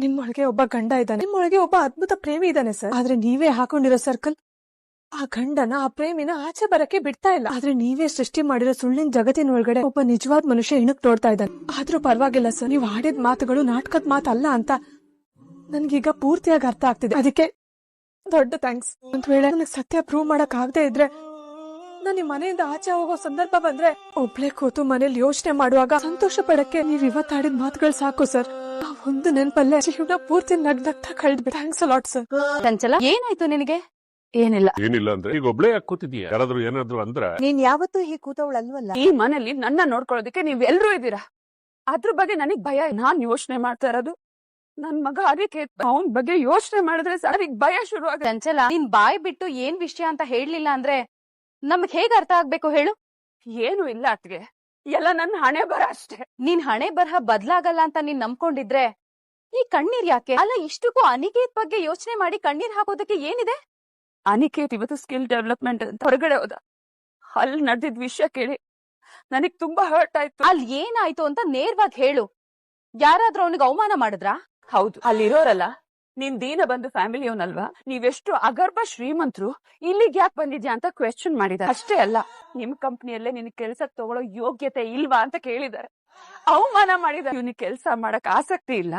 ನಿಮ್ಮೊಳಗೆ ಒಬ್ಬ ಗಂಡ ಇದ್ದಾನೆ, ನಿಮ್ಮೊಳಗೆ ಒಬ್ಬ ಅದ್ಭುತ ಪ್ರೇಮಿ ಇದ್ದಾನೆ ಸರ್. ಆದ್ರೆ ನೀವೇ ಹಾಕೊಂಡಿರೋ ಸರ್ಕಲ್ ಆ ಗಂಡನ ಆ ಪ್ರೇಮಿನ ಆಚೆ ಬರಕ್ಕೆ ಬಿಡ್ತಾ ಇಲ್ಲ. ಆದ್ರೆ ನೀವೇ ಸೃಷ್ಟಿ ಮಾಡಿರೋ ಸುಳ್ಳಿನ ಜಗತ್ತಿನ ಒಳಗಡೆ ಒಬ್ಬ ನಿಜವಾದ ಮನುಷ್ಯ ಇಣಕ್ ನೋಡ್ತಾ ಇದ್ದಾನೆ. ಆದ್ರೂ ಪರವಾಗಿಲ್ಲ ಸರ್, ನೀವ್ ಆಡಿದ ಮಾತುಗಳು ನಾಟಕದ ಮಾತಲ್ಲ ಅಂತ ನನ್ಗೀಗ ಪೂರ್ತಿಯಾಗಿ ಅರ್ಥ ಆಗ್ತಿದೆ. ಅದಕ್ಕೆ ದೊಡ್ಡ ಥ್ಯಾಂಕ್ಸ್. ಒಂದ್ ವೇಳೆ ನನಗೆ ಸತ್ಯ ಪ್ರೂವ್ ಮಾಡಕ್ ಆಗದೆ ಇದ್ರೆ, ನಾನು ಈ ಮನೆಯಿಂದ ಆಚೆ ಹೋಗೋ ಸಂದರ್ಭ ಬಂದ್ರೆ ಒಬ್ಳೆ ಕೂತು ಮನೇಲಿ ಯೋಚನೆ ಮಾಡುವಾಗ ಸಂತೋಷ ಪಡಕ್ಕೆ ನೀವ್ ಇವತ್ತಾಡಿದ ಮಾತುಗಳು ಸಾಕು ಸರ್. ಆ ಒಂದು ನೆನಪಲ್ಲೇ ಜೀವನ ಪೂರ್ತಿ ನಗ್ನಗ್ತಾ ಕಳೆದ್ಬಿಟ್ಟು. Thanks a lot sir. Chanchala, ಏನಾಯ್ತು ನಿನಗೆ? ಏನಿಲ್ಲ ಅಂದ್ರೆ ಈಗ ಒಬ್ಳೆ ಯಾಕೆ ಕೂತಿದೀಯ? ಯಾರಾದ್ರೂ ಏನಾದ್ರು ಅಂದ್ರೆ ನೀನ್ ಯಾವತ್ತೂ ಹೀಗೆ ಕೂತವಳಲ್ವಲ್ಲ. ಈ ಮನೇಲಿ ನನ್ನ ನೋಡ್ಕೊಳ್ಳೋದಕ್ಕೆ ನೀವ್ ಎಲ್ರೂ ಇದ್ದೀರಾ. ಅದ್ರ ಬಗ್ಗೆ ನನಗ್ ಭಯ. ನಾನ್ ಯೋಚನೆ ಮಾಡ್ತಾ ಇರೋದು ನನ್ ಮಗ ಅದಕ್ಕೆ ಅವನ್ ಬಗ್ಗೆ ಯೋಚನೆ ಮಾಡಿದ್ರೆ ಸರ್ ಈಗ ಭಯ ಶುರು ಆಗ. ಚಂಚಲ, ನೀನ್ ಬಾಯ್ ಬಿಟ್ಟು ಏನ್ ವಿಷಯ ಅಂತ ಹೇಳ್ಲಿಲ್ಲ ಅಂದ್ರೆ ನಮ್ಗ್ ಹೇಗ್ ಅರ್ಥ ಆಗ್ಬೇಕು ಹೇಳು? ಏನು ಇಲ್ಲ ಅತ್ಗೆ, ಎಲ್ಲ ನನ್ನ ಹಣೆ ಬರ ಅಷ್ಟೇ. ನೀನ್ ಹಣೆ ಬರಹ ಬದ್ಲಾಗಲ್ಲ ಅಂತ ನೀನ್ ನಂಬ್ಕೊಂಡಿದ್ರೆ ಈ ಕಣ್ಣೀರ್ ಯಾಕೆ? ಅಲ್ಲ, ಇಷ್ಟಕ್ಕೂ ಅನಿಕೇತ್ ಬಗ್ಗೆ ಯೋಚನೆ ಮಾಡಿ ಕಣ್ಣೀರ್ ಹಾಕೋದಕ್ಕೆ ಏನಿದೆ? ಅನಿಕೇತ್ ಇವತ್ತು ಸ್ಕಿಲ್ ಡೆವಲಪ್ಮೆಂಟ್ ಅಂತ ಹೊರಗಡೆ ಹೋದ. ಅಲ್ಲಿ ನಡೆದಿದ್ ವಿಷಯ ಕೇಳಿ ನನಗ್ ತುಂಬಾ ಹರ್ಟ್ ಆಯ್ತು. ಅಲ್ಲಿ ಏನಾಯ್ತು ಅಂತ ನೇರವಾಗಿ ಹೇಳು. ಯಾರಾದ್ರೂ ಅವನಿಗೆ ಅವಮಾನ ಮಾಡಿದ್ರಾ? ಹೌದು, ಅಲ್ಲಿರೋರಲ್ಲ ನೀನ್ ದೀನ ಬಂದು ಫ್ಯಾಮಿಲಿಯವನಲ್ವಾ, ನೀವೆಷ್ಟು ಅಗರ್ಭ ಶ್ರೀಮಂತರು, ಇಲ್ಲಿಗೆ ಯಾಕೆ ಬಂದಿದ್ಯಾ ಅಂತ ಕ್ವೆಶ್ಚನ್ ಮಾಡಿದ್ದಾರೆ. ಅಷ್ಟೇ ಅಲ್ಲ, ನಿಮ್ ಕಂಪ್ನಿಯಲ್ಲೇ ನಿನ್ ಕೆಲ್ಸಕ್ ತಗೊಳ್ಳೋ ಯೋಗ್ಯತೆ ಇಲ್ವಾ ಅಂತ ಕೇಳಿದ್ದಾರೆ. ಅವಮಾನ ಮಾಡಿದ್ದಾರೆ. ಇವ್ನಿಗೆ ಕೆಲ್ಸ ಮಾಡಕ್ ಆಸಕ್ತಿ ಇಲ್ಲ,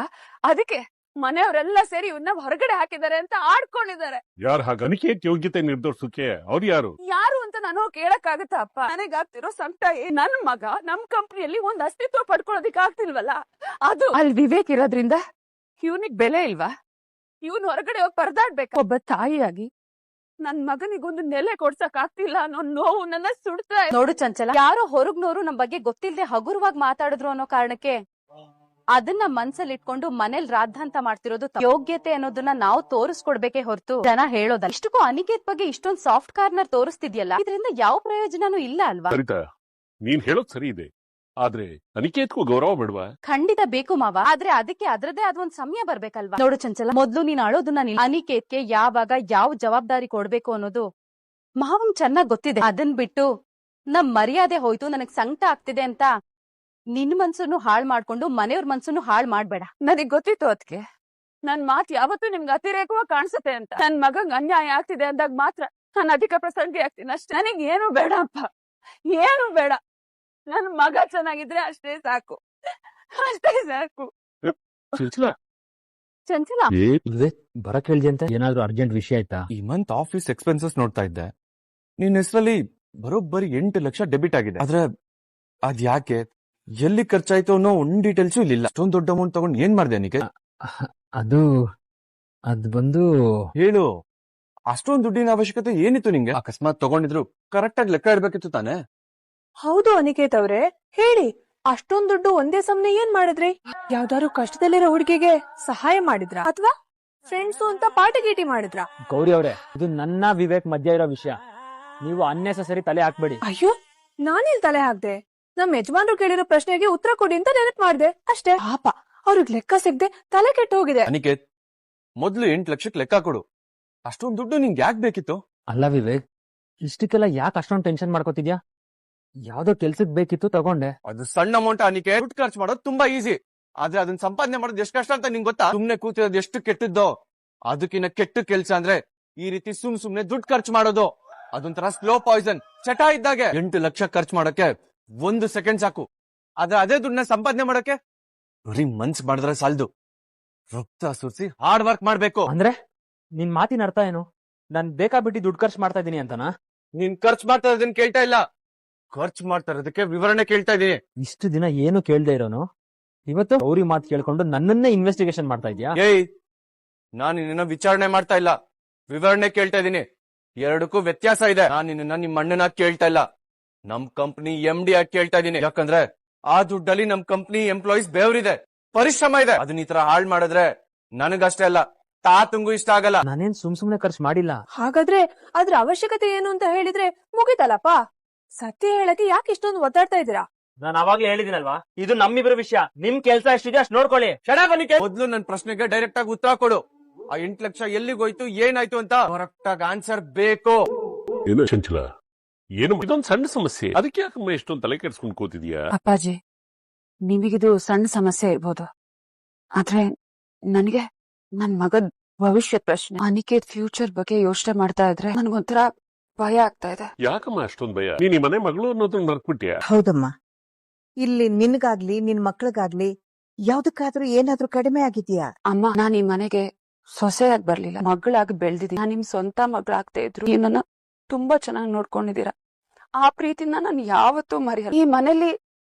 ಅದಕ್ಕೆ ಮನೆಯವರೆಲ್ಲ ಸೇರಿ ಇವನ್ನ ಹೊರಗಡೆ ಹಾಕಿದ್ದಾರೆ ಅಂತ ಆಡ್ಕೊಂಡಿದ್ದಾರೆ. ಯಾರು ಹಾಗ ಅನಿಕೇತ್ ಯೋಗ್ಯತೆ ನಿರ್ಧರಿಸೋಕೆ ಅವ್ರು ಯಾರು ಅಂತ ನಾನು ಕೇಳಕ್ ಆಗುತ್ತಾ ಅಪ್ಪ? ನನಗಾಗ್ತಿರೋ ಸಂಕಟ ನನ್ ಮಗ ನಮ್ ಕಂಪ್ನಿಯಲ್ಲಿ ಒಂದ್ ಅಸ್ತಿತ್ವ ಪಡ್ಕೊಳ್ಳೋದಿಕ್ ಆಗ್ತಿಲ್ವಲ್ಲ, ಅದು ಅಲ್ಲಿ ವಿವೇಕ್ ಇರೋದ್ರಿಂದ ಇವನಿಗ್ ಬೆಲೆ ಇಲ್ವಾ? ಇವನ್ ಹೊರಗಡೆ ಹೋಗಿ ಪರದಾಡ್ಬೇಕು. ಒಬ್ಬ ತಾಯಿಯಾಗಿ ನನ್ ಮಗನಿಗೊಂದು ನೆಲೆ ಕೊಡ್ಸಕ್ ಆಗ್ತಿಲ್ಲ ಅನ್ನೋ ನೋವು ನನ್ನ ಸುಡ್ತಾ. ನೋಡು ಚಂಚಲ, ಯಾರೋ ಹೊರಗ್ನೋರು ನಮ್ ಬಗ್ಗೆ ಗೊತ್ತಿಲ್ಲದೆ ಹಗುರವಾಗಿ ಮಾತಾಡಿದ್ರು ಅನ್ನೋ ಕಾರಣಕ್ಕೆ ಅದನ್ನ ಮನ್ಸಲ್ಲಿ ಇಟ್ಕೊಂಡು ಮನೇಲಿ ರಾದ್ಧಾಂತ ಮಾಡ್ತಿರೋದು ಯೋಗ್ಯತೆ ಅನ್ನೋದನ್ನ ನಾವು ತೋರಿಸ್ಕೊಡ್ಬೇಕೇ ಹೊರತು ಜನ ಹೇಳೋದಲ್ಲ. ಇಷ್ಟಕ್ಕೂ ಅನಿಕೇತ್ ಬಗ್ಗೆ ಇಷ್ಟೊಂದು ಸಾಫ್ಟ್ ಕಾರ್ನರ್ ತೋರಿಸ್ತಿದ್ಯಲ್ಲ, ಇದರಿಂದ ಯಾವ ಪ್ರಯೋಜನನೂ ಇಲ್ಲ ಅಲ್ವಾ? ನೀನ್ ಹೇಳೋದ್ ಸರಿ ಇದೆ, ಆದ್ರೆ ಅನಿಕೇತ್ಗೂ ಗೌರವ ಬಿಡುವ. ಖಂಡಿತ ಬೇಕು ಮಾವ, ಆದ್ರೆ ಅದಕ್ಕೆ ಅದ್ರದೇ ಆದ ಒಂದ್ ಸಮಯ ಬರ್ಬೇಕಲ್ವಾ? ನೋಡು ಚಂಚಲ, ಮೊದ್ಲು ನೀನ್ ಅಳೋದನ್ನ ಅನಿಕೇತ್ಗೆ ಯಾವಾಗ ಯಾವ ಜವಾಬ್ದಾರಿ ಕೊಡ್ಬೇಕು ಅನ್ನೋದು ಮಾವಂಗ್ ಚೆನ್ನಾಗ್ ಗೊತ್ತಿದೆ. ಅದನ್ ಬಿಟ್ಟು ನಮ್ ಮರ್ಯಾದೆ ಹೋಯ್ತು, ನನಗ್ ಸಂಕಟ ಆಗ್ತಿದೆ ಅಂತ ನಿನ್ ಮನ್ಸನ್ನು ಹಾಳ್ ಮಾಡ್ಕೊಂಡು ಮನೆಯವ್ರ ಮನ್ಸನ್ನು ಹಾಳ್ ಮಾಡ್ಬೇಡ. ನನಗ್ ಗೊತ್ತಿತ್ತು ಅದಕ್ಕೆ ನನ್ ಮಾತ್ ಯಾವತ್ತೂ ನಿಮ್ಗೆ ಅತಿರೇಕವಾಗಿ ಕಾಣಿಸುತ್ತೆ ಅಂತ. ನನ್ ಮಗಂಗ್ ಅನ್ಯಾಯ ಆಗ್ತಿದೆ ಅಂದಾಗ ಮಾತ್ರ ನಾನು ಅಧಿಕ ಪ್ರಸಂಗಿ ಆಗ್ತೀನಿ ಅಷ್ಟೇ. ನನಗ್ ಏನು ಬೇಡ ಅಪ್ಪ, ಏನು ಬೇಡ. ನನ್ ಮಗ ಚೆನ್ನಾಗಿದ್ರೆ ಅಷ್ಟೇ ಸಾಕು, ಅಷ್ಟೇ ಸಾಕು. ಚಂಚಲ, ಬರಕ್ ಹೇಳ್ದೆ ಅಂತ ಏನಾದ್ರು ಅರ್ಜೆಂಟ್ ವಿಷಯ ಆಯ್ತಾ? ಈ ಮಂತ್ ಆಫೀಸ್ ಎಕ್ಸ್ಪೆನ್ಸಸ್ ನೋಡ್ತಾ ಇದ್ದೆ, ನಿನ್ ಹೆಸರಲ್ಲಿ ಬರೋಬ್ಬರಿ 8 ಲಕ್ಷ ಡೆಬಿಟ್ ಆಗಿದೆ. ಆದ್ರೆ ಅದ್ ಯಾಕೆ, ಎಲ್ಲಿ ಖರ್ಚಾಯ್ತು ಅನ್ನೋ ಒಂದ್ ಡೀಟೇಲ್ಸು ಇಲ್ಲ. ಅಷ್ಟೊಂದ್ ದೊಡ್ಡ ಅಮೌಂಟ್ ತಗೊಂಡ್ ಏನ್ ಮಾಡ್ದೆ ನಿಕ್ಕೆ? ಅದು ಬಂದು ಹೇಳು, ಅಷ್ಟೊಂದ್ ದುಡ್ಡಿನ ಅವಶ್ಯಕತೆ ಏನಿತ್ತು ನಿಂಗೆ? ಅಕಸ್ಮಾತ್ ತಗೊಂಡಿದ್ರು ಕರೆಕ್ಟ್ ಆಗಿ ಲೆಕ್ಕ ಇಡ್ಬೇಕಿತ್ತು ತಾನೆ? ಹೌದು ಅನಿಕೇತ್ ಅವ್ರೆ, ಹೇಳಿ, ಅಷ್ಟೊಂದ್ ದುಡ್ಡು ಒಂದೇ ಸಮನೆ ಏನ್ ಮಾಡಿದ್ರಿ? ಯಾವ್ದಾದ್ರು ಕಷ್ಟದಲ್ಲಿರೋ ಹುಡುಗಿಗೆ ಸಹಾಯ ಮಾಡಿದ್ರಾ, ಅಥವಾ ಫ್ರೆಂಡ್ಸ್ ಅಂತ ಪಾರ್ಟಿ ಗೀಟಿ ಮಾಡಿದ್ರಾ? ಗೌರಿ ಅವ್ರೆ, ಇದು ನನ್ನ ವಿವೇಕ್ ಮಧ್ಯ ಇರೋ ವಿಷಯ, ನೀವು ಅನ್ನೆಸೆಸರಿ ತಲೆ ಹಾಕ್ಬೇಡಿ. ಅಯ್ಯೋ, ನಾನೇನ್ ತಲೆ ಹಾಕ್ದೆ? ನಮ್ ಯಜಮಾನ್ರು ಕೇಳಿರೋ ಪ್ರಶ್ನೆಗೆ ಉತ್ತರ ಕೊಡಿ ಅಂತ ನೆನಪು ಮಾಡ್ದೆ ಅಷ್ಟೇ. ಪಾಪ, ಅವ್ರಿಗೆ ಲೆಕ್ಕ ಸಿಗದೆ ತಲೆ ಕೆಟ್ಟು ಹೋಗಿದೆ. ಅನಿಕೇತ್, ಮೊದ್ಲು 8 ಲಕ್ಷಕ್ಕೆ ಲೆಕ್ಕ ಕೊಡು. ಅಷ್ಟೊಂದ್ ದುಡ್ಡು ನಿಂಗೆ ಯಾಕೆ ಬೇಕಿತ್ತು? ಅಲ್ಲ ವಿವೇಕ್, ಇಷ್ಟಕ್ಕೆಲ್ಲ ಯಾಕೆ ಅಷ್ಟೊಂದು ಟೆನ್ಷನ್ ಮಾಡ್ಕೋತಿದ್ಯಾ? ಯಾವ್ದೋ ಕೆಲ್ಸಕ್ ಬೇಕಿತ್ತು, ತಗೊಂಡೆ. ಅದು ಸಣ್ಣ ಅಮೌಂಟ್ ಅನಿಕೆ. ದುಡ್ಡು ಖರ್ಚು ಮಾಡೋದು ತುಂಬಾ ಈಸಿ, ಆದ್ರೆ ಅದನ್ನ ಸಂಪಾದನೆ ಮಾಡೋದು ಎಷ್ಟು ಕಷ್ಟ ಅಂತ ನಿಂಗೆ ಗೊತ್ತಾ? ಸುಮ್ನೆ ಕೂತಿರೋದು ಎಷ್ಟು ಕೆಟ್ಟದ್ದೋ. ಅದಕ್ಕಿನ್ನ ಕೆಟ್ಟ ಕೆಲ್ಸ ಅಂದ್ರೆ ಈ ರೀತಿ ಸುಮ್ನೆ ದುಡ್ಡು ಖರ್ಚು ಮಾಡೋದು. ಅದೊಂಥರ ಸ್ಲೋ ಪಾಯ್ಸನ್, ಚಟ ಇದ್ದಾಗೆ. 8 ಲಕ್ಷ ಖರ್ಚು ಮಾಡಕ್ಕೆ 1 ಸೆಕೆಂಡ್ ಸಾಕು, ಆದ್ರೆ ಅದೇ ದುಡ್ಡನ್ನ ಸಂಪಾದನೆ ಮಾಡಕ್ಕೆ ಬರೀ ಮನ್ಸ್ ಮಾಡಿದ್ರೆ ಸಾಲದು, ರಕ್ತ ಸುರಿಸಿ ಹಾರ್ಡ್ ವರ್ಕ್ ಮಾಡ್ಬೇಕು. ಅಂದ್ರೆ ನಿನ್ ಮಾತಿನ ಅರ್ಥ ಏನು? ನಾನ್ ಬೇಕಾಬಿಟ್ಟು ದುಡ್ಡು ಖರ್ಚು ಮಾಡ್ತಾ ಇದೀನಿ ಅಂತನಾ? ನೀನ್ ಖರ್ಚು ಮಾಡ್ತಾ ಇರೋದನ್ನ ಕೇಳ್ತಾ ಇಲ್ಲ, ಖರ್ಚು ಮಾಡ್ತಾ ಇರೋದಕ್ಕೆ ವಿವರಣೆ ಕೇಳ್ತಾ ಇದೀನಿ. ಇಷ್ಟು ದಿನ ಏನು ಕೇಳ್ದೆ ಇರೋನು ಇವತ್ತು ಅವ್ರಿ ಮಾತು ಕೇಳ್ಕೊಂಡು ನನ್ನನ್ನೇ ಇನ್ವೆಸ್ಟಿಗೇಷನ್ ಮಾಡ್ತಾ ಇದ್ಯಾ? ಏಯ್, ನಾನು ನಿನ್ನ ವಿಚಾರಣೆ ಮಾಡ್ತಾ ಇಲ್ಲ, ವಿವರಣೆ ಕೇಳ್ತಾ ಇದೀನಿ. ಎರಡಕ್ಕೂ ವ್ಯತ್ಯಾಸ ಇದೆ. ನಾನು ನಿನ್ನ ನಿಮ್ಮ ಅಣ್ಣನ ಕೇಳ್ತಾ ಇಲ್ಲ, ನಮ್ ಕಂಪ್ನಿ MD ಆಗಿ ಕೇಳ್ತಾ ಇದೀನಿ. ಯಾಕಂದ್ರೆ ಆ ದುಡ್ಡಲ್ಲಿ ನಮ್ ಕಂಪ್ನಿ ಎಂಪ್ಲಾಯೀಸ್ ಬೇವ್ರಿದೆ, ಪರಿಶ್ರಮ ಇದೆ. ಅದನ್ನ ಈ ತರ ಹಾಳ್ ಮಾಡಿದ್ರೆ ನನಗಷ್ಟೇ ಅಲ್ಲ, ತಾತಂಗೂ ಇಷ್ಟ ಆಗಲ್ಲ. ನಾನೇನ್ ಸುಮ್ನೆ ಖರ್ಚು ಮಾಡಿಲ್ಲ. ಹಾಗಾದ್ರೆ ಅದ್ರ ಅವಶ್ಯಕತೆ ಏನು ಅಂತ ಹೇಳಿದ್ರೆ ಮುಗಿತಲ್ಲಪ್ಪ. ಸತ್ಯ ಹೇಳಕ್ಕೆ ಯಾಕೆ ಇಷ್ಟೊಂದು ಒತ್ತಾಡ್ತಾ ಇದೀರಾ? ನಾನು ಅವಾಗ್ಲೇ ಹೇಳಿದಿನಲ್ವಾ, ಇದು ನಮ್ಮಿಬ್ಬರ ವಿಷಯ. ನಿಮ್ ಕೆಲ್ಸ ಎಷ್ಟಿದೆ ಅಷ್ಟು ನೋಡ್ಕೊಳ್ಳಿ. ಮೊದ್ಲು ನನ್ ಪ್ರಶ್ನೆಗೆ ಡೈರೆಕ್ಟ್ ಆಗಿ ಉತ್ತರ ಕೊಡು. ಆ 8 ಲಕ್ಷ ಎಲ್ಲಿಗೋಯ್ತು, ಏನಾಯ್ತು ಅಂತ ಕರೆಕ್ಟ್ ಆಗಿ ಆನ್ಸರ್ ಬೇಕು. ಏನು ಚಂಚಲ, ಏನು ಇದೊಂದು ಸಣ್ಣ ಸಮಸ್ಯೆ, ಅದಕ್ಕೆ ಯಾಕಮ್ಮ ಎಷ್ಟೊಂದು ತಲೆ ಕೆಡ್ಸ್ಕೊಂಡ್ ಕೂತಿದ್ಯಾ? ಅಪ್ಪಾಜಿ, ನಿಮಗಿದು ಸಣ್ಣ ಸಮಸ್ಯೆ ಇರ್ಬೋದು, ಆದ್ರೆ ನನಗೆ ನನ್ ಮಗದ್ ಭವಿಷ್ಯದ ಪ್ರಶ್ನೆ, ಅನಿಕೇತ್ ಫ್ಯೂಚರ್ ಬಗ್ಗೆ ಯೋಚನೆ ಮಾಡ್ತಾ ಇದ್ರೆ ನನ್ಗೊಂಥರ ಭಯ ಆಗ್ತಾ ಇದೆ. ಯಾಕಮ್ಮ ಅಷ್ಟೊಂದ್ ಭಯ? ನೀನ್ ಈ ಮನೆ ಮಗಳು ಅನ್ನೋದನ್ನ ಮರ್ತ್ಬಿಟ್ಯಾ? ಹೌದಮ್ಮ, ಇಲ್ಲಿ ನಿನ್ಗಾಗ್ಲಿ ನಿನ್ ಮಕ್ಳಿಗಾಗ್ಲಿ ಯಾವ್ದಕ್ಕಾದ್ರೂ ಏನಾದ್ರೂ ಕಡಿಮೆ ಆಗಿದ್ಯಾ? ಅಮ್ಮ, ನಾನ್ ಈ ಮನೆಗೆ ಸೊಸೆಯಾಗಿ ಬರ್ಲಿಲ್ಲ, ಮಗಳಾಗಿ ಬೆಳ್ದಿದ್ದೀನಿ. ನಾನ್ ನಿಮ್ ಸ್ವಂತ ಮಗಳಾಗ್ತಾ ಇದ್ರು ನೀವು ನನ್ನ ತುಂಬಾ ಚೆನ್ನಾಗಿ ನೋಡ್ಕೊಂಡಿದ್ದೀರಾ. ಆ ಪ್ರೀತಿನ ನಾನು ಯಾವತ್ತೂ ಮರೆಯಲ್ಲ. ಈ ಮನೇಲಿ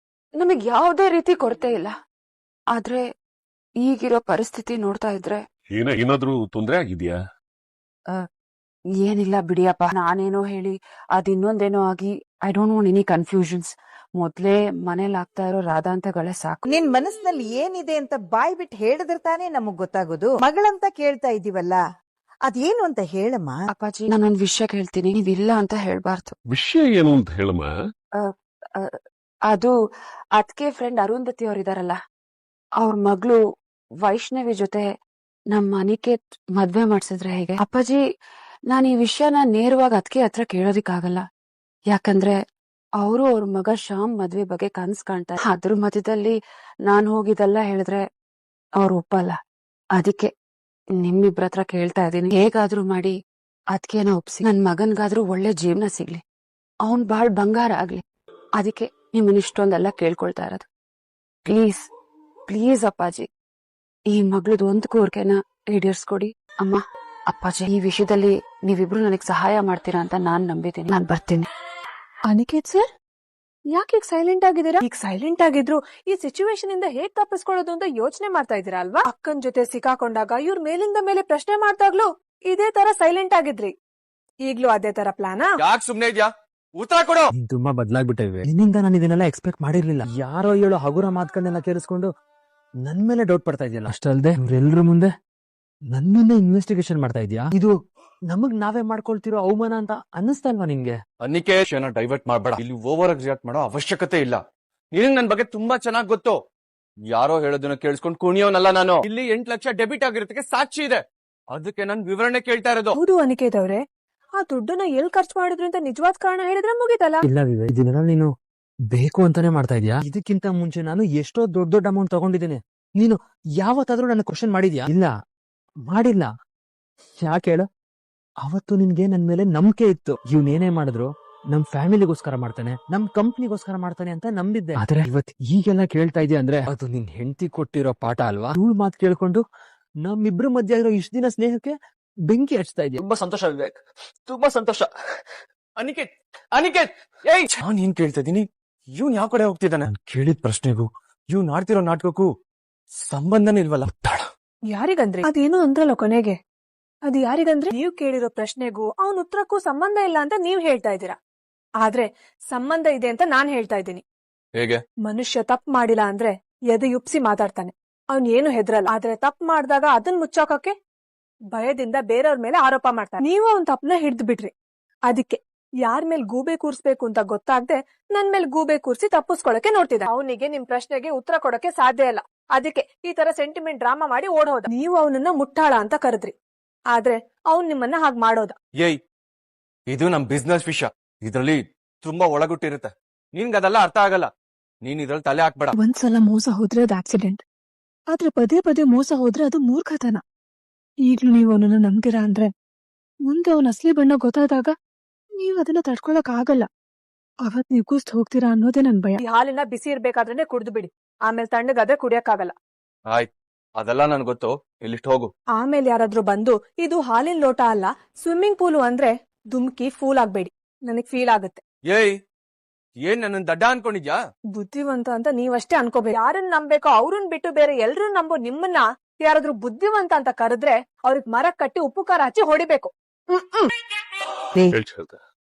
ನಮಗ್ ಯಾವುದೇ ರೀತಿ ಕೊರತೆ ಇಲ್ಲ. ಆದ್ರೆ ಈಗಿರೋ ಪರಿಸ್ಥಿತಿ ನೋಡ್ತಾ ಇದ್ರೆ ಏನಾದ್ರೂ ತೊಂದ್ರೆ ಆಗಿದ್ಯಾ? ಏನಿಲ್ಲ ಬಿಡಿಯಪ್ಪ, ನಾನೇನೋ ಹೇಳಿ ಅದ್ ಇನ್ನೊಂದೇನೋ ಆಗಿ I don't want any confusions. ಮೊದ್ಲೇ ಮನೇಲಿ ಆಗ್ತಾ ಇರೋ ರಾಧಾಂತಗಳೇ ಸಾಕು. ನಿನ್ ಮನಸ್ಸಿನಲ್ಲಿ ಏನಿದೆ ಅಂತ ಬಾಯ್ ಬಿಟ್ಟು ಹೇಳಿದ್ರೆ ತಾನೇ ನಮಗ್ ಗೊತ್ತಾಗೋದು. ಮಗಳಂತ ಕೇಳ್ತಾ ಇದೀವಲ್ಲ, ಅದೇನು ಅಂತ ಹೇಳಮ್ಮ. ಅಪ್ಪಾಜಿ, ನಾನೊಂದ್ ವಿಷಯ ಹೇಳ್ತೀನಿ, ನೀವಿಲ್ಲ ಅಂತ ಹೇಳ್ಬಾರ್ದು. ವಿಷಯ ಏನು ಅಂತ ಹೇಳಮ್ಮ. ಅದು ಅದ್ಕೆ ಫ್ರೆಂಡ್ ಅರುಂಧತಿ ಅವ್ರಿದಾರಲ್ಲ, ಅವ್ರ ಮಗಳು ವೈಷ್ಣವಿ ಜೊತೆ ನಮ್ಮ ಅನಿಕೇತ್ ಮದ್ವೆ ಮಾಡ್ಸಿದ್ರೆ ಹೇಗೆ? ಅಪ್ಪಾಜಿ, ನಾನ್ ಈ ವಿಷಯನ ನೇರವಾಗಿ ಅದಕ್ಕೆ ಹತ್ರ ಕೇಳೋದಿಕ್ಕಾಗಲ್ಲ. ಯಾಕಂದ್ರೆ ಅವರು ಅವ್ರ ಮಗ ಶ್ಯಾಮ್ ಮದ್ವೆ ಬಗ್ಗೆ ಕನ್ಸ್ ಕಾಣ್ತಾರೆ. ಅದ್ರ ಮಧ್ಯದಲ್ಲಿ ನಾನ್ ಹೋಗಿದೆಲ್ಲ ಹೇಳಿದ್ರೆ ಅವ್ರು ಒಪ್ಪಲ್ಲ. ಅದಕ್ಕೆ ನಿಮ್ಮಿಬ್ರ ಹತ್ರ ಕೇಳ್ತಾ ಇದೀನಿ, ಹೇಗಾದ್ರೂ ಮಾಡಿ ಅದ್ಕೇನ ಒಪ್ಸಿ ನನ್ ಮಗನ್ಗಾದ್ರೂ ಒಳ್ಳೆ ಜೀವನ ಸಿಗ್ಲಿ, ಅವನ್ ಬಾಳ್ ಬಂಗಾರ ಆಗ್ಲಿ. ಅದಕ್ಕೆ ನಿಮ್ಮನ್ನ ಇಷ್ಟೊಂದೆಲ್ಲ ಕೇಳ್ಕೊಳ್ತಾ ಇರೋದು. ಪ್ಲೀಸ್ ಪ್ಲೀಸ್ ಅಪ್ಪಾಜಿ, ಈ ಮಗಳದ್ ಒಂದ್ ಕೋರಿಕೆನ ಈಡೇರ್ಸ್ಕೊಡಿ. ಅಮ್ಮ, ಅಪ್ಪಾಜಿ, ಈ ವಿಷಯದಲ್ಲಿ ನೀವಿಬ್ರು ನನಗ್ ಸಹಾಯ ಮಾಡ್ತೀರಾ ಅಂತ ನಾನ್ ನಂಬಿದ್ದೀನಿ. ನಾನ್ ಬರ್ತೀನಿ. ಅನಿಕೇತ್ ಸರ್, ಯಾಕೆ ಈಗ ಸೈಲೆಂಟ್ ಆಗಿದ್ದೀರಾ? ಈಗ ಸೈಲೆಂಟ್ ಆಗಿದ್ರು ಈ ಸಿಚುವೇಶನ್ ಇಂದ ಹೇಗ್ ತಪ್ಪಿಸ್ಕೊಳ್ಳೋದು ಅಂತ ಯೋಚನೆ ಮಾಡ್ತಾ ಇದ್ದೀರಾ ಅಲ್ವಾ? ಅಕ್ಕನ್ ಜೊತೆ ಸಿಕ್ಕಾಕೊಂಡಾಗ ಇವ್ರ ಮೇಲಿಂದ ಮೇಲೆ ಪ್ರಶ್ನೆ ಮಾಡ್ತಾಗ್ಲೂ ಇದೇ ತರ ಸೈಲೆಂಟ್ ಆಗಿದ್ರಿ. ಈಗ್ಲೂ ಅದೇ ತರ ಪ್ಲಾನಾ? ಯಾಕೆ ಸುಮ್ನೆ ಇದ್ಯಾ? ಉತ್ತರ ಕೊಡು. ನೀನ್ ತುಂಬಾ ಬದ್ಲಾಗ್ಬಿಟ್ಟಿವೆ. ನಿನ್ನಿಂದ ನಾನು ಇದನ್ನೆಲ್ಲ ಎಕ್ಸ್ಪೆಕ್ಟ್ ಮಾಡಿರ್ಲಿಲ್ಲ. ಯಾರೋ ಹೇಳೋ ಹಗುರ ಮಾತ್ಗಳನ್ನೆಲ್ಲ ಕೇಳಿಸ್ಕೊಂಡು ನನ್ ಮೇಲೆ ಡೌಟ್ ಪಡ್ತಾ ಇದೆಯಲ್ಲ. ಅಷ್ಟಲ್ದೆ ಇವ್ರೆಲ್ರ ಮುಂದೆ ನನ್ನನ್ನೇ ಇನ್ವೆಸ್ಟಿಗೇಷನ್ ಮಾಡ್ತಾ ಇದೀಯಾ? ಇದು ನಮಗ್ ನಾವೇ ಮಾಡ್ಕೊಳ್ತಿರೋ ಅವಮಾನ ಅಂತ ಅನ್ನಿಸ್ತಾ ಇಲ್ವಾ ನಿನ್ಗೆ? ಅನಿಕೇಶ್ ಡೈವರ್ಟ್ ಮಾಡ್ಬೇಡ. ಇಲ್ಲಿ ಓವರ್ ಆಗಿ ರಿಯಾಕ್ಟ್ ಮಾಡೋ ಅವಶ್ಯಕತೆ ಇಲ್ಲ. ನಿನಗ್ ನನ್ ಬಗ್ಗೆ ತುಂಬಾ ಚೆನ್ನಾಗ್ ಗೊತ್ತು. ಯಾರೋ ಹೇಳೋದನ್ನ ಕೇಳಿಸ್ಕೊಂಡು ಕುಣಿಯೋನಲ್ಲ ನಾನು. ಇಲ್ಲಿ 8 ಲಕ್ಷ ಡೆಬಿಟ್ ಆಗಿರೋದಕ್ಕೆ ಸಾಕ್ಷಿ ಇದೆ. ಅದಕ್ಕೆ ನನ್ ವಿವರಣೆ ಕೇಳ್ತಾ ಇರೋದು. ಹೌದು ಅನಿಕೇತ್ ಅವ್ರೆ, ಆ ದುಡ್ಡನ್ನ ಎಲ್ ಖರ್ಚು ಮಾಡಿದ್ರು ಅಂತ ನಿಜವಾದ ಕಾರಣ ಹೇಳಿದ್ರೆ ಮುಗಿತಲ್ಲ. ಇಲ್ಲ ವಿವೇಕ್, ಇದನ್ನೆಲ್ಲ ನೀನು ಬೇಕು ಅಂತಾನೆ ಮಾಡ್ತಾ ಇದೀಯಾ? ಇದಕ್ಕಿಂತ ಮುಂಚೆ ನಾನು ಎಷ್ಟೋ ದೊಡ್ಡ ದೊಡ್ಡ ಅಮೌಂಟ್ ತಗೊಂಡಿದ್ದೀನಿ. ನೀನು ಯಾವತ್ತಾದ್ರೂ ನನ್ನ ಕ್ವಶನ್ ಮಾಡಿದ್ಯಾ? ಇಲ್ಲ, ಮಾಡಿಲ್ಲ. ಯಾಕೆ ಹೇಳು? ಅವತ್ತು ನಿನ್ಗೆ ನನ್ ಮೇಲೆ ನಂಬಿಕೆ ಇತ್ತು. ಇವ್ನೇನೇ ಮಾಡಿದ್ರು ನಮ್ ಫ್ಯಾಮಿಲಿಗೋಸ್ಕರ ಮಾಡ್ತಾನೆ, ನಮ್ ಕಂಪ್ನಿಗೋಸ್ಕರ ಮಾಡ್ತಾನೆ ಅಂತ ನಂಬಿದ್ದೆ. ಆದ್ರೆ ಇವತ್ ಈಗೆಲ್ಲ ಕೇಳ್ತಾ ಇದೆಯಾ ಅಂದ್ರೆ ಅದು ನಿನ್ ಹೆಂಡತಿ ಕೊಟ್ಟಿರೋ ಪಾಠ ಅಲ್ವಾ? ಇವಳು ಮಾತು ಕೇಳ್ಕೊಂಡು ನಮ್ಮಿಬ್ರು ಮಧ್ಯೆ ಆಗಿರೋ ಇಷ್ಟ ದಿನ ಸ್ನೇಹಕ್ಕೆ ಬೆಂಕಿ ಹಚ್ತಾ ಇದೆಯಾ? ತುಂಬಾ ಸಂತೋಷ ವಿವೇಕ್, ತುಂಬಾ ಸಂತೋಷ. ಅನಿಕೇತ್, ಅನಿಕೇತ್, ಏಯ್, ನಾನ್ ಏನ್ ಕೇಳ್ತಾ ಇದೀನಿ, ಇವ್ನ್ ಯಾವ ಕಡೆ ಹೋಗ್ತಿದ್ದಾನೆ? ನಾನ್ ಕೇಳಿದ ಪ್ರಶ್ನೆಗೂ ಇವ್ನ್ ಆಡ್ತಿರೋ ನಾಟಕಕ್ಕೂ ಸಂಬಂಧನೇ ಇಲ್ವಲ್ಲ. ಯಾರಿಗಂದ್ರಿ? ಅದೇನೋ ಅಂದ್ರಲ್ಲ ಕೊನೆಗೆ, ಅದು ಯಾರಿಗಂದ್ರೆ ನೀವ್ ಕೇಳಿರೋ ಪ್ರಶ್ನೆಗೂ ಅವನ್ ಉತ್ತರಕ್ಕೂ ಸಂಬಂಧ ಇಲ್ಲ ಅಂತ ನೀವ್ ಹೇಳ್ತಾ ಇದ್ದೀರಾ. ಆದ್ರೆ ಸಂಬಂಧ ಇದೆ ಅಂತ ನಾನ್ ಹೇಳ್ತಾ ಇದ್ದೀನಿ. ಹೇಗೆ? ಮನುಷ್ಯ ತಪ್ಪು ಮಾಡಿಲ್ಲ ಅಂದ್ರೆ ಎದೆಯುಪ್ಸಿ ಮಾತಾಡ್ತಾನೆ, ಅವ್ನ್ ಏನು ಹೆದ್ರಲ್ಲ. ಆದ್ರೆ ತಪ್ಪು ಮಾಡಿದಾಗ ಅದನ್ ಮುಚ್ಚಾಕಕ್ಕೆ ಭಯದಿಂದ ಬೇರೆಯವ್ರ ಮೇಲೆ ಆರೋಪ ಮಾಡ್ತಾನೆ. ನೀವು ಅವನ್ ತಪ್ಪನ ಹಿಡ್ದು ಬಿಟ್ರಿ. ಅದಕ್ಕೆ ಯಾರ್ ಮೇಲ್ ಗೂಬೆ ಕೂರ್ಸ್ಬೇಕು ಅಂತ ಗೊತ್ತಾಗ್ದೆ ನನ್ ಮೇಲ್ ಗೂಬೆ ಕೂರ್ಸಿ ತಪ್ಪಿಸ್ಕೊಳಕ್ಕೆ ನೋಡ್ತಿದ್ದ. ಅವನಿಗೆ ನಿಮ್ ಪ್ರಶ್ನೆಗೆ ಉತ್ತರ ಕೊಡಕ್ಕೆ ಸಾಧ್ಯ ಇಲ್ಲ. ಅದಕ್ಕೆ ಈ ತರ ಸೆಂಟಿಮೆಂಟ್ ಡ್ರಾಮಾ ಮಾಡಿ ಓಡೋದ. ನೀವು ಅವನನ್ನ ಮುಟ್ಟಾಳ ಅಂತ ಕರೆದ್ರಿ, ಆದ್ರೆ ಅವ್ನ್ ನಿಮ್ಮನ್ನ ಹಾಗ್ ಮಾಡೋದ. ಏಯ್, ಇದು ನಮ್ ಬಿಸ್ನೆಸ್ ವಿಷಯ. ಇದ್ರಲ್ಲಿ ತುಂಬಾ ಒಳಗುಟ್ಟಿರುತ್ತೆ. ನಿನ್ಗೆ ಅದೆಲ್ಲ ಅರ್ಥ ಆಗಲ್ಲ. ನೀನ್ ಇದ್ರಲ್ಲಿ ತಲೆ ಹಾಕ್ಬೇಡ. ಒಂದ್ಸಲ ಮೋಸ ಹೋದ್ರೆ ಅದು ಆಕ್ಸಿಡೆಂಟ್, ಆದ್ರೆ ಪದೇ ಪದೇ ಮೋಸ ಹೋದ್ರೆ ಅದು ಮೂರ್ಖತನ. ಈಗ್ಲೂ ನೀವು ಅವನನ್ನ ನಂಬ್ತೀರಾ ಅಂದ್ರೆ ಮುಂದೆ ಅವನ ಅಸಲಿ ಬಣ್ಣ ಗೊತ್ತಾದಾಗ ನೀವ್ ಅದನ್ನ ತಡ್ಕೊಳಕ್ ಆಗಲ್ಲ. ಅವತ್ ನೀವು ಕೂಸ್ಟ್ ಹೋಗ್ತೀರಾ ಅನ್ನೋದೇ ನನ್ ಭಯ. ಈ ಹಾಲಿನ ಬಿಸಿ ಇರ್ಬೇಕಾದ್ರೆ ಕುಡ್ದು ಬಿಡಿ, ಆಮೇಲೆ ತಣ್ಣಗಾದ್ರೆ ಕುಡಿಯಕ್ಕಾಗಲ್ಲ. ಆಯ್ತು, ಅದೆಲ್ಲ ನನ್ ಗೊತ್ತು. ಇಲ್ಲಿಷ್ಟು ಹೋಗು. ಆಮೇಲೆ ಯಾರಾದ್ರೂ ಬಂದು ಇದು ಹಾಲಿನ ಲೋಟ ಅಲ್ಲ ಸ್ವಿಮ್ಮಿಂಗ್ ಪೂಲು ಅಂದ್ರೆ ದುಮ್ಕಿ ಫೂಲ್ ಆಗ್ಬೇಡಿ, ನನಗ್ ಫೀಲ್ ಆಗುತ್ತೆ. ಏಯ್, ಏನ್ ನನ್ನ ದಡ್ಡ ಅನ್ಕೊಂಡಿದ್ಯಾ? ಬುದ್ಧಿವಂತ ಅಂತ ನೀವಷ್ಟೇ ಅನ್ಕೋಬೇಕು. ಯಾರನ್ನ ನಂಬೇಕೋ ಅವ್ರನ್ನ ಬಿಟ್ಟು ಬೇರೆ ಎಲ್ರೂ ನಂಬೋ ನಿಮ್ಮನ್ನ ಯಾರಾದ್ರೂ ಬುದ್ಧಿವಂತ ಅಂತ ಕರೆದ್ರೆ ಅವ್ರಿಗೆ ಮರ ಕಟ್ಟಿ ಉಪ್ಪು ಖಾರ ಹಚ್ಚಿ ಹೊಡಿಬೇಕು.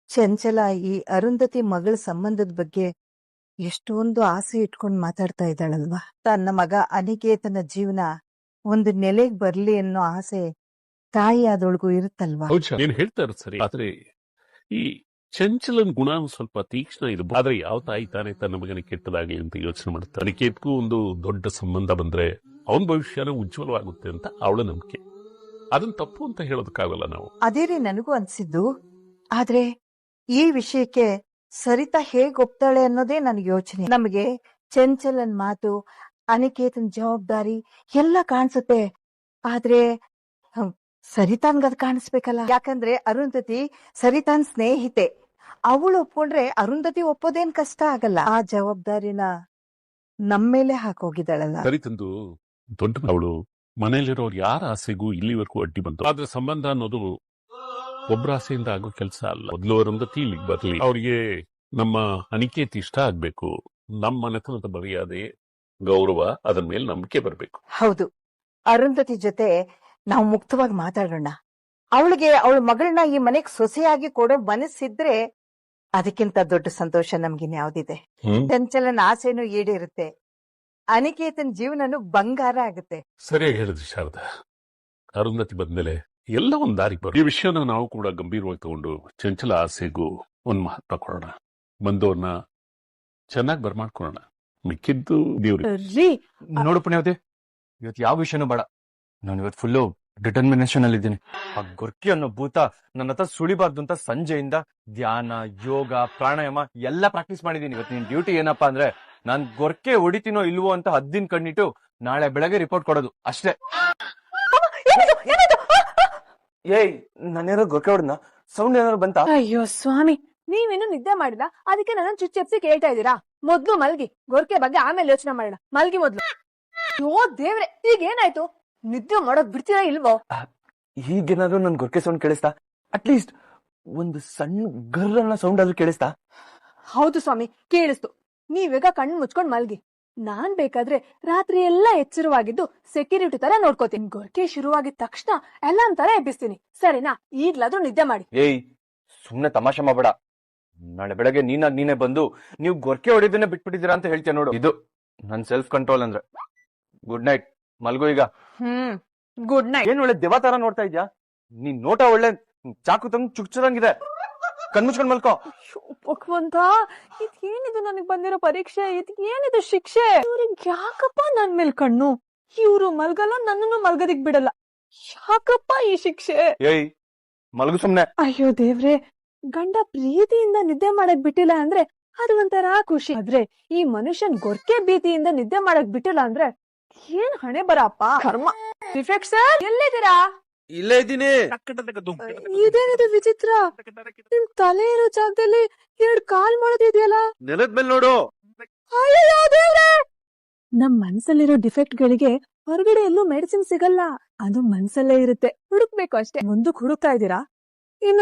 ಚಂಚಲ ಈ ಅರುಂಧತಿ ಮಗಳ ಸಂಬಂಧದ ಬಗ್ಗೆ ಎಷ್ಟೊಂದು ಆಸೆ ಇಟ್ಕೊಂಡ್ ಮಾತಾಡ್ತಾ ಇದ್ದಾಳಲ್ವಾ? ತನ್ನ ಮಗ ಅನಿಕೇತನ ಜೀವನ ಒಂದು ನೆಲೆಗ್ ಬರ್ಲಿ ಅನ್ನೋ ಆಸೆ ತಾಯಿ ಆದೊಳಗೂ ಇರುತ್ತಲ್ವಾ? ನೀನ್ ಹೇಳ್ತಾ ಇರೋದು ಸರಿ, ಆದ್ರೆ ಈ ಚಂಚಲನ್ ಗುಣ ಸ್ವಲ್ಪ ತೀಕ್ಷ್ಣ ಇರಬಹುದು. ಆದ್ರೆ ಯಾವ ತಾಯಿ ತಾನೇ ತನ್ನ ಮಗನಿಗೆ ಕೆಟ್ಟದಾಗ್ಲಿ ಅಂತ ಯೋಚನೆ ಮಾಡ್ತಾರೆ. ಅನಿಕೇತ್ಗೂ ಒಂದು ದೊಡ್ಡ ಸಂಬಂಧ ಬಂದ್ರೆ ಅವನ ಭವಿಷ್ಯನ ಉಜ್ವಲವಾಗುತ್ತೆ ಅಂತ ಅವಳ ನಂಬಿಕೆ. ಅದನ್ನ ತಪ್ಪು ಅಂತ ಹೇಳೋದಕ್ಕಾಗಲ್ಲ ನಾವು. ಅದೇ ರೀ ನನಗೂ ಅನ್ಸಿದ್ದು. ಆದ್ರೆ ಈ ವಿಷಯಕ್ಕೆ ಸರಿತಾ ಹೇಗ್ ಒಪ್ತಾಳೆ ಅನ್ನೋದೇ ನನ್ ಯೋಚನೆ. ನಮಗೆ ಚಂಚಲನ್ ಮಾತು, ಅನಿಕೇತನ್ ಜವಾಬ್ದಾರಿ ಎಲ್ಲ ಕಾಣಿಸುತ್ತೆ. ಆದ್ರೆ ಸರಿತಾನ್ಗದ್ ಕಾಣಿಸ್ಬೇಕಲ್ಲ. ಯಾಕಂದ್ರೆ ಅರುಂಧತಿ ಸರಿತಾನ್ ಸ್ನೇಹಿತೆ. ಅವಳು ಒಪ್ಕೊಂಡ್ರೆ ಅರುಂಧತಿ ಒಪ್ಪೋದೇನ್ ಕಷ್ಟ ಆಗಲ್ಲ. ಆ ಜವಾಬ್ದಾರಿನ ನಮ್ಮೇಲೆ ಹಾಕೋಗಿದ್ದಾಳಲ್ಲ. ಸರಿ ತಂದು ದೊಡ್ಡ ಅವಳು ಮನೇಲಿರೋರು ಯಾರ ಆಸೆಗೂ ಇಲ್ಲಿವರೆಗೂ ಅಡ್ಡಿ ಬಂತು. ಆದ್ರೆ ಸಂಬಂಧ ಅನ್ನೋದು ಒಬ್ಬರ ಆಸೆಯಿಂದ ಆಗೋ ಕೆಲಸ ಅಲ್ಲ. ಮೊದಲು ಅರುಂಧತಿ ಇಲ್ಲಿಗೆ ಬರ್ಲಿ, ಅವ್ರಿಗೆ ನಮ್ಮ ಅನಿಕೇತ್ ಇಷ್ಟ ಆಗ್ಬೇಕು, ನಮ್ಮ ಮನೆತನದ ಮರ್ಯಾದೆ ಗೌರವ ಅದರ ಮೇಲೆ ನಂಬಿಕೆ ಬರ್ಬೇಕು. ಹೌದು, ಅರುಂಧತಿ ಜೊತೆ ನಾವು ಮುಕ್ತವಾಗಿ ಮಾತಾಡೋಣ. ಅವಳಿಗೆ ಅವಳ ಮಗಳನ್ನ ಈ ಮನೆಗ್ ಸೊಸೆಯಾಗಿ ಕೊಡೋ ಮನಸ್ಸಿದ್ರೆ ಅದಕ್ಕಿಂತ ದೊಡ್ಡ ಸಂತೋಷ ನಮ್ಗಿನ್ಯಾವ್ದಿದೆ. ಚಂಚಲನ ಆಸೆನೂ ಈಡೇರುತ್ತೆ, ಅನಿಕೇತನ್ ಜೀವನನು ಬಂಗಾರ ಆಗುತ್ತೆ. ಸರಿಯಾಗಿ ಹೇಳಿದ್ರಿ ಶಾರದಾ. ಅರುಂಧತಿ ಬಂದ್ಮೇಲೆ ಎಲ್ಲ ಒಂದ್ ದಾರಿ ಬರ್. ಈ ವಿಷಯನ ನಾವು ಕೂಡ ಗಂಭೀರವಾಗಿ ತಗೊಂಡು ಚಂಚಲ ಆಸೆಗೂ ಒಂದ್ ಮಹತ್ವ ಕೊಡೋಣ, ಬಂದವ್ರನ್ನ ಚೆನ್ನಾಗಿ ಬರ್ಮಾಡ್ಕೊಳ್ಳೋಣ, ಮಿಕ್ಕಿದ್ದು ದೇವ್ರಿ. ರೀ ನೋಡು ಪುಣ್ಯವತಿ, ಇವತ್ತು ಯಾವ ವಿಷಯನೂ ಬೇಡ. ನಾನು ಇವತ್ತು ಫುಲ್ಲು ಡಿಟರ್ಮಿನೇಷನ್ ಅಲ್ಲಿ ಇದ್ದೀನಿ. ಆ ಗೊರ್ಕಿ ಅನ್ನೋ ಭೂತ ನನ್ನ ಹತ್ರ ಸುಳಿಬಾರ್ದು ಅಂತ ಸಂಜೆಯಿಂದ ಧ್ಯಾನ, ಯೋಗ, ಪ್ರಾಣಾಯಾಮ ಎಲ್ಲ ಪ್ರಾಕ್ಟೀಸ್ ಮಾಡಿದೀನಿ. ಇವತ್ತು ನಿನ್ ಡ್ಯೂಟಿ ಏನಪ್ಪಾ ಅಂದ್ರೆ ನಾನ್ ಗೊರ್ಕೆ ಹೊಡಿತೀನೋ ಇಲ್ವೋ ಅಂತ 10 ದಿನ ಕಣ್ಣಿಟ್ಟು ನಾಳೆ ಬೆಳಗ್ಗೆ ರಿಪೋರ್ಟ್ ಕೊಡೋದು ಅಷ್ಟೇ. ಏಯ್, ನಾನೇನಾದ್ರು ಗೊರ್ಕೆ ಹೊಡೆದ್ನ? ಸೌಂಡ್ ಏನಾದ್ರು ಬಂತ? ಅಯ್ಯೋ ಸ್ವಾಮಿ, ನೀವೇನು ನಿದ್ದೆ ಮಾಡಿಲ್ಲ, ಅದಕ್ಕೆ ನನ್ನ ಚುಚ್ಚೆಪ್ಸಿ ಕೇಳ್ತಾ ಇದ್ದೀರಾ? ಮೊದ್ಲು ಮಲ್ಗಿ, ಗೊರ್ಕೆ ಬಗ್ಗೆ ಆಮೇಲೆ ಯೋಚನೆ ಮಾಡೋಣ. ಮಲ್ಗಿ ಮೊದ್ಲು. ಅಯ್ಯೋ ದೇವ್ರೆ, ಈಗ ಏನಾಯ್ತು? ನಿದ್ದೆ ಮಾಡೋದ್ ಬಿಡ್ತೀರಾ ಇಲ್ವೋ? ಈಗೇನಾದ್ರು ನನ್ ಗೊರ್ಕೆ ಸೌಂಡ್ ಕೇಳಿಸ್ತಾ? ಅಟ್ಲೀಸ್ಟ್ ಒಂದು ಸಣ್ಣ ಗರ್ರನ್ನ ಸೌಂಡ್ ಆದ್ರೂ ಕೇಳಿಸ್ತಾ? ಹೌದು ಸ್ವಾಮಿ, ಕೇಳಿಸ್ತು. ನೀವೀಗ ಕಣ್ಣು ಮುಚ್ಕೊಂಡ್ ಮಲ್ಗಿ. ನಾನ್ ಬೇಕಾದ್ರೆ ರಾತ್ರಿ ಎಲ್ಲಾ ಎಚ್ಚರವಾಗಿದ್ದು ಸೆಕ್ಯೂರಿಟಿ ತರ ನೋಡ್ಕೋತೀನಿ. ಗೊರ್ಕೆ ಶುರುವಾಗಿದ ತಕ್ಷಣ ಅಲಾರ್ಮ್ ತರ ಎಬ್ಬಿಸ್ತೀನಿ, ಸರಿನಾ? ಈಗ್ಲಾದ್ರೂ ನಿದ್ದೆ ಮಾಡಿ. ಏಯ್, ಸುಮ್ನೆ ತಮಾಷೆ ಮಾಡಬೇಡ. ನಾಳೆ ಬೆಳಗ್ಗೆ ನೀನೇ ಬಂದು ನೀವು ಗೊರ್ಕೆ ಹೊಡಿಯೋದನ್ನೇ ಬಿಟ್ಬಿಟ್ಟಿದ್ದೀರಾ ಅಂತ ಹೇಳ್ತೀಯ ನೋಡು. ಇದು ನನ್ ಸೆಲ್ಫ್ ಕಂಟ್ರೋಲ್ ಅಂದ್ರೆ. ಗುಡ್ ನೈಟ್, ಮಲ್ಗು ಈಗ. Good night. ಏನ್ ಒಳ್ಳೆ ದೆವ್ವ ತರ ನೋಡ್ತಾ ಇದ್ಯಾ? ನೀನ್ ನೋಟ ಒಳ್ಳೆ ಚಾಕು ತಂಗ್ ಚುಚ್ಚದಂಗಿದೆ. ಕಣ್ಮುಚ್ಕೊಂಡ್ ಮಲ್ಕೋ. ಭಗವಂತ, ಇದೇನಿದು ನನಗ್ ಬಂದಿರೋ ಪರೀಕ್ಷೆ? ಏನಿದು ಶಿಕ್ಷೆ? ಇವ್ರಿಗೆ ಯಾಕಪ್ಪ ನನ್ ಮೇಲ್ ಕಣ್ಣು? ಇವ್ರು ಮಲ್ಗಲ್ಲ, ನನ್ನನ್ನು ಮಲ್ಗದಿಕ್ ಬಿಡಲ್ಲ. ಯಾಕಪ್ಪ ಈ ಶಿಕ್ಷೆ? ಏಯ್, ಮಲ್ಗು ಸುಮ್ನೆ. ಅಯ್ಯೋ ದೇವ್ರೆ, ಗಂಡ ಪ್ರೀತಿಯಿಂದ ನಿದ್ದೆ ಮಾಡಕ್ ಬಿಟ್ಟಿಲ್ಲ ಅಂದ್ರೆ ಅದು ಒಂಥರ ಖುಷಿ. ಆದ್ರೆ ಈ ಮನುಷ್ಯನ್ ಗೊರ್ಕೆ ಭೀತಿಯಿಂದ ನಿದ್ದೆ ಮಾಡಕ್ ಬಿಟ್ಟಿಲ್ಲ ಅಂದ್ರೆ ಏನ್ ಹಣೆ ಬರಪ್ಪ, ಕರ್ಮ. ಡಿಫೆಕ್ಟ್ ಸರ್, ಎಲ್ಲಿದ್ದೀರಾ? ಇಲ್ಲೇ ಇದ್ದೀನಿ. ಇದೇನಿದು ವಿಚಿತ್ರ? ನಿಮ್ ತಲೆ ಇರೋ ಜಾಗದಲ್ಲಿ 2 ಕಾಲ್ ಮಾಡೋದಿದೆಯಲ್ಲ? ನೆಲದ ಮೇಲೆ ನೋಡು. ಅಯ್ಯೋ ದೇವ್ರೆ! ನಮ್ ಮನ್ಸಲ್ಲಿರೋ ಡಿಫೆಕ್ಟ್ ಗಳಿಗೆ ಹೊರಗಡೆ ಎಲ್ಲೂ ಮೆಡಿಸಿನ್ ಸಿಗಲ್ಲ, ಅದು ಮನ್ಸಲ್ಲೇ ಇರುತ್ತೆ. ಹುಡುಕ್ಬೇಕು ಅಷ್ಟೇ. ಮುಂದಕ್ಕೆ ಹುಡುಕ್ತಾ ಇದ್ದೀರಾ? ಇನ್ನು